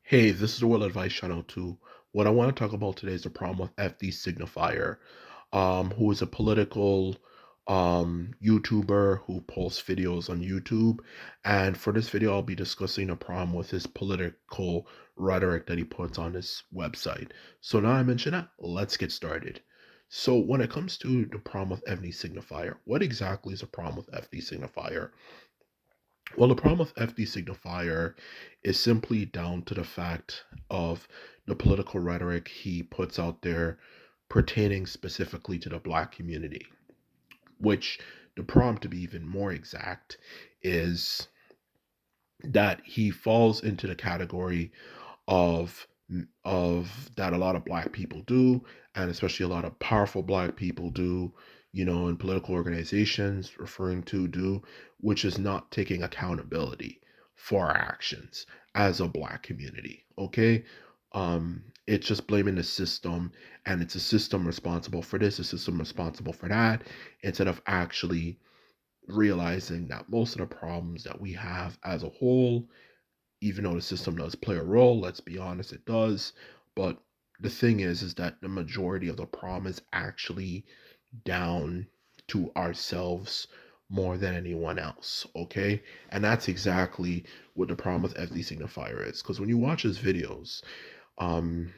Hey, this is the World Advice Channel 2. What I want to talk about today is the problem with FD Signifier, who is a political YouTuber who posts videos on YouTube. And for this video, I'll be discussing the problem with his political rhetoric that he puts on his website. So now I mention that, let's get started. So when it comes to the problem with FD Signifier, what exactly is the problem with FD Signifier? Well, the problem with FD Signifier is simply down to the fact of the political rhetoric he puts out there pertaining specifically to the Black community, which the problem, to be even more exact, is that he falls into the category of that a lot of Black people do, and especially a lot of powerful Black people do, in political organizations referring to do, which is not taking accountability for our actions as a Black community. Okay. It's just blaming the system, and it's a system responsible for this, a system responsible for that, instead of actually realizing that most of the problems that we have as a whole, even though the system does play a role, let's be honest, it does. But the thing is that the majority of the problem is actually down to ourselves more than anyone else. Okay. And that's exactly what the problem with FD Signifier is. Because when you watch his videos, um,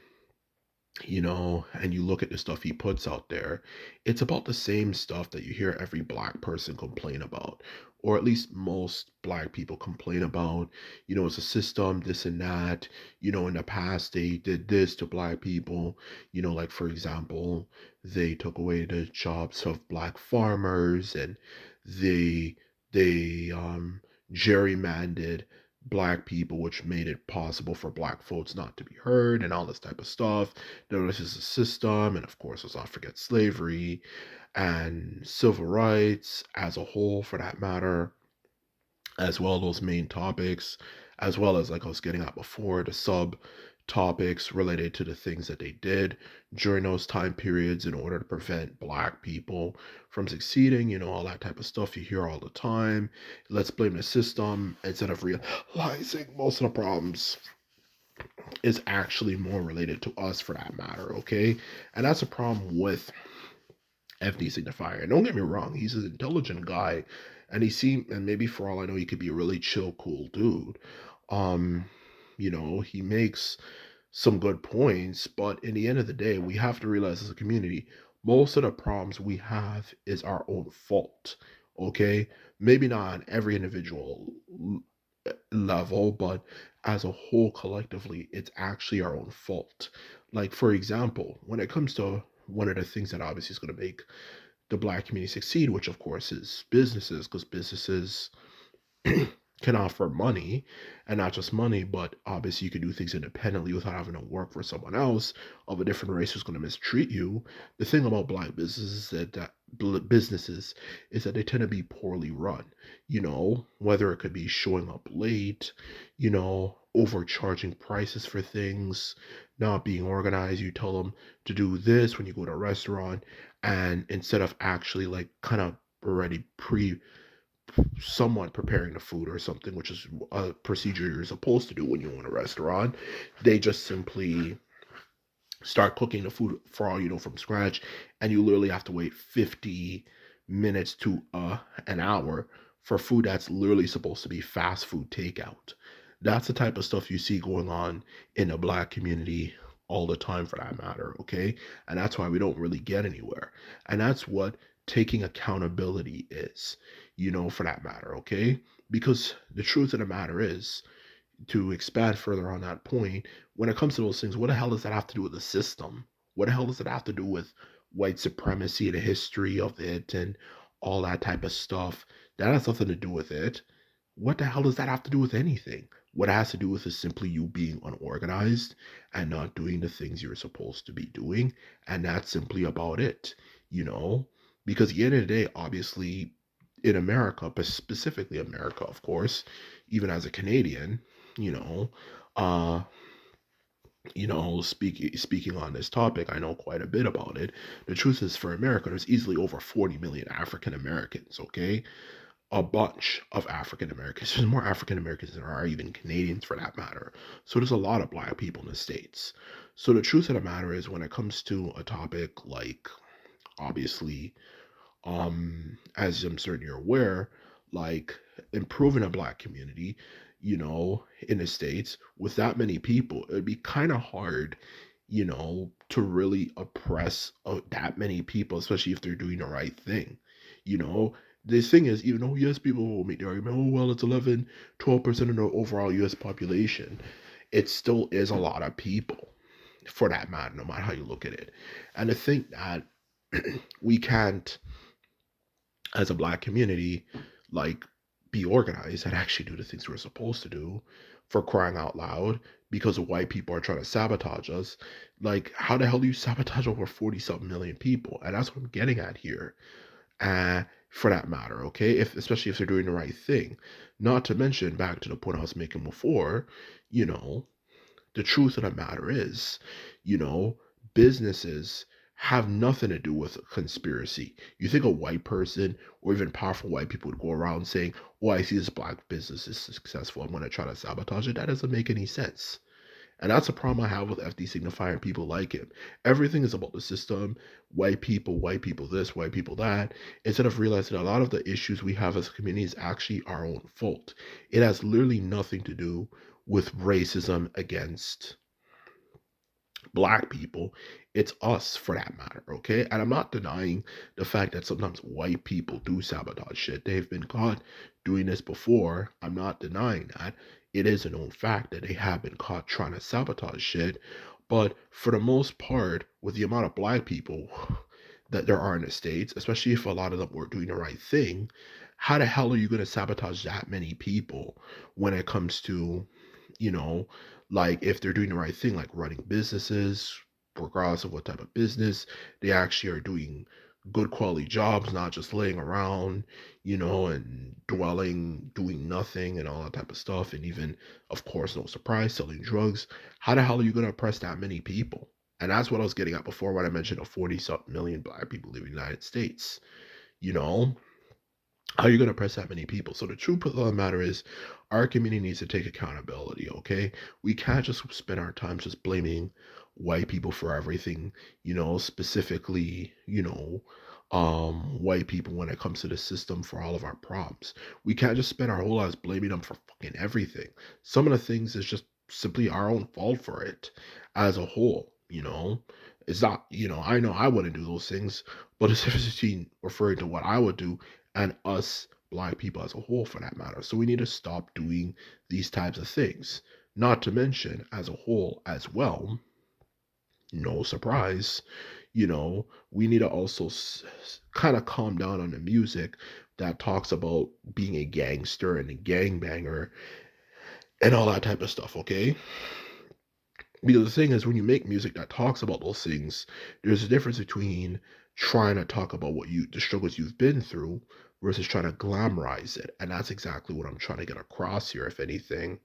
and you look at the stuff he puts out there, it's about the same stuff that you hear every Black person complain about, or at least most Black people complain about. It's a system, this and that. In the past, they did this to Black people. Like, for example, they took away the jobs of Black farmers, and they gerrymandered Black people, which made it possible for Black folks not to be heard and all this type of stuff. This is a system, and of course, let's not forget slavery and civil rights as a whole, for that matter, as well, those main topics, as well as, like I was getting at before, the sub topics related to the things that they did during those time periods in order to prevent Black people from succeeding, all that type of stuff you hear all the time. Let's blame the system instead of realizing most of the problems is actually more related to us, for that matter. Okay. And that's a problem with FD Signifier. And don't get me wrong, he's an intelligent guy, and and maybe for all I know, he could be a really chill, cool dude. Um, he makes some good points, but in the end of the day, we have to realize as a community, most of the problems we have is our own fault. Okay, maybe not on every individual level, but as a whole, collectively, it's actually our own fault. Like, for example, when it comes to one of the things that obviously is going to make the Black community succeed, which of course is businesses, because businesses can offer money, and not just money, but obviously you can do things independently without having to work for someone else of a different race who's going to mistreat you. The thing about Black businesses is businesses is that they tend to be poorly run. Whether it could be showing up late, overcharging prices for things, not being organized. You tell them to do this when you go to a restaurant, and instead of actually like kind of already somewhat preparing the food or something, which is a procedure you're supposed to do when you're in a restaurant, they just simply start cooking the food, for all you know, from scratch, and you literally have to wait 50 minutes to an hour for food that's literally supposed to be fast food takeout. That's the type of stuff you see going on in the Black community all the time, for that matter. Okay. And that's why we don't really get anywhere. And that's what taking accountability is, for that matter. Okay. Because the truth of the matter is, to expand further on that point, when it comes to those things, what the hell does that have to do with the system? What the hell does it have to do with white supremacy, the history of it, and all that type of stuff? That has nothing to do with it. What the hell does that have to do with anything? What it has to do with is simply you being unorganized and not doing the things you're supposed to be doing. And that's simply about it, you know? Because at the end of the day, obviously, in America, but specifically America, of course, even as a Canadian, you know, uh, speaking on this topic, I know quite a bit about it. The truth is, for America, there's easily over 40 million African Americans. Okay, a bunch of African Americans. There's more African Americans than there are even Canadians for that matter. So there's a lot of black people in the States. So the truth of the matter is when it comes to a topic like obviously, as I'm certain you're aware, like improving a black community, in the States with that many people, it'd be kind of hard, to really oppress that many people, especially if they're doing the right thing. You know, the thing is, even though yes, people will make the argument, oh, well, it's 11, 12% of the overall US population, it still is a lot of people for that matter, no matter how you look at it. And to think that we can't, as a black community, like be organized and actually do the things we're supposed to do for crying out loud because of white people are trying to sabotage us. Like, how the hell do you sabotage over 40 something million people? And that's what I'm getting at here. For that matter, okay? If especially if they're doing the right thing. Not to mention, back to the point I was making before, you know, the truth of the matter is, you know, businesses have nothing to do with a conspiracy. You think a white person or even powerful white people would go around saying, oh, I see this black business is successful, I'm going to try to sabotage it? That doesn't make any sense. And that's a problem I have with FD Signifier and people like him. Everything is about the system, white people this, white people that, instead of realizing a lot of the issues we have as a community is actually our own fault. It has literally nothing to do with racism against black people. It's us for that matter, okay? And I'm not denying the fact that sometimes white people do sabotage shit. They've been caught doing this before. I'm not denying that. It is a known fact that they have been caught trying to sabotage shit. But for the most part, with the amount of black people that there are in the States, especially if a lot of them were doing the right thing, how the hell are you going to sabotage that many people when it comes to, you know, like if they're doing the right thing, like running businesses, regardless of what type of business, they actually are doing good quality jobs, not just laying around, and dwelling, doing nothing and all that type of stuff. And even, of course, no surprise, selling drugs. How the hell are you going to oppress that many people? And that's what I was getting at before when I mentioned a 40 something million black people living in the United States. You know, how are you going to press that many people? So the truth of the matter is, our community needs to take accountability. Okay, we can't just spend our time just blaming white people for everything. Specifically, white people when it comes to the system for all of our problems. We can't just spend our whole lives blaming them for fucking everything. Some of the things is just simply our own fault for it as a whole. It's not. I know I wouldn't do those things, but it's difference between referring to what I would do and us black people as a whole for that matter. So we need to stop doing these types of things. Not to mention, as a whole as well, no surprise, we need to also kind of calm down on the music that talks about being a gangster and a gangbanger and all that type of stuff, okay? Because the thing is, when you make music that talks about those things, there's a difference between trying to talk about the struggles you've been through versus trying to glamorize it. And that's exactly what I'm trying to get across here, if anything,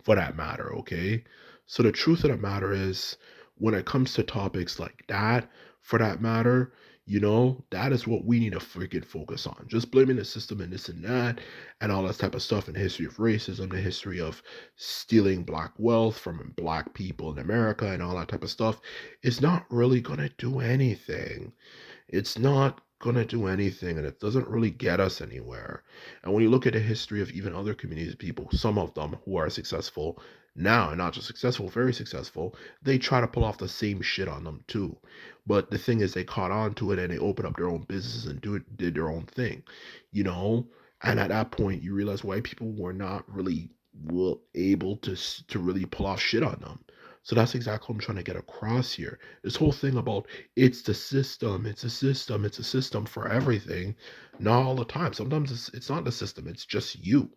for that matter, okay? So the truth of the matter is, when it comes to topics like that, for that matter, that is what we need to freaking focus on. Just blaming the system and this and that and all that type of stuff in the history of racism, the history of stealing black wealth from black people in America and all that type of stuff is not really gonna do anything. It's not going to do anything and it doesn't really get us anywhere. And when you look at the history of even other communities of people, some of them who are successful now, and not just successful, very successful, they try to pull off the same shit on them too. But the thing is, they caught on to it and they opened up their own businesses and did their own thing, you know? And at that point, you realize white people were not really able to really pull off shit on them. So that's exactly what I'm trying to get across here. This whole thing about it's the system, it's a system, it's a system for everything. Not all the time. Sometimes it's not the system, it's just you,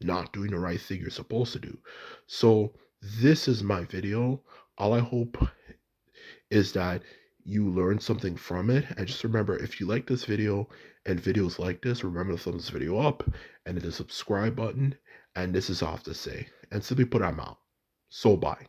not doing the right thing you're supposed to do. So this is my video. All I hope is that you learn something from it. And just remember, if you like this video and videos like this, remember to thumbs this video up and hit the subscribe button. And this is all I have to say. And simply put, I'm out. So bye.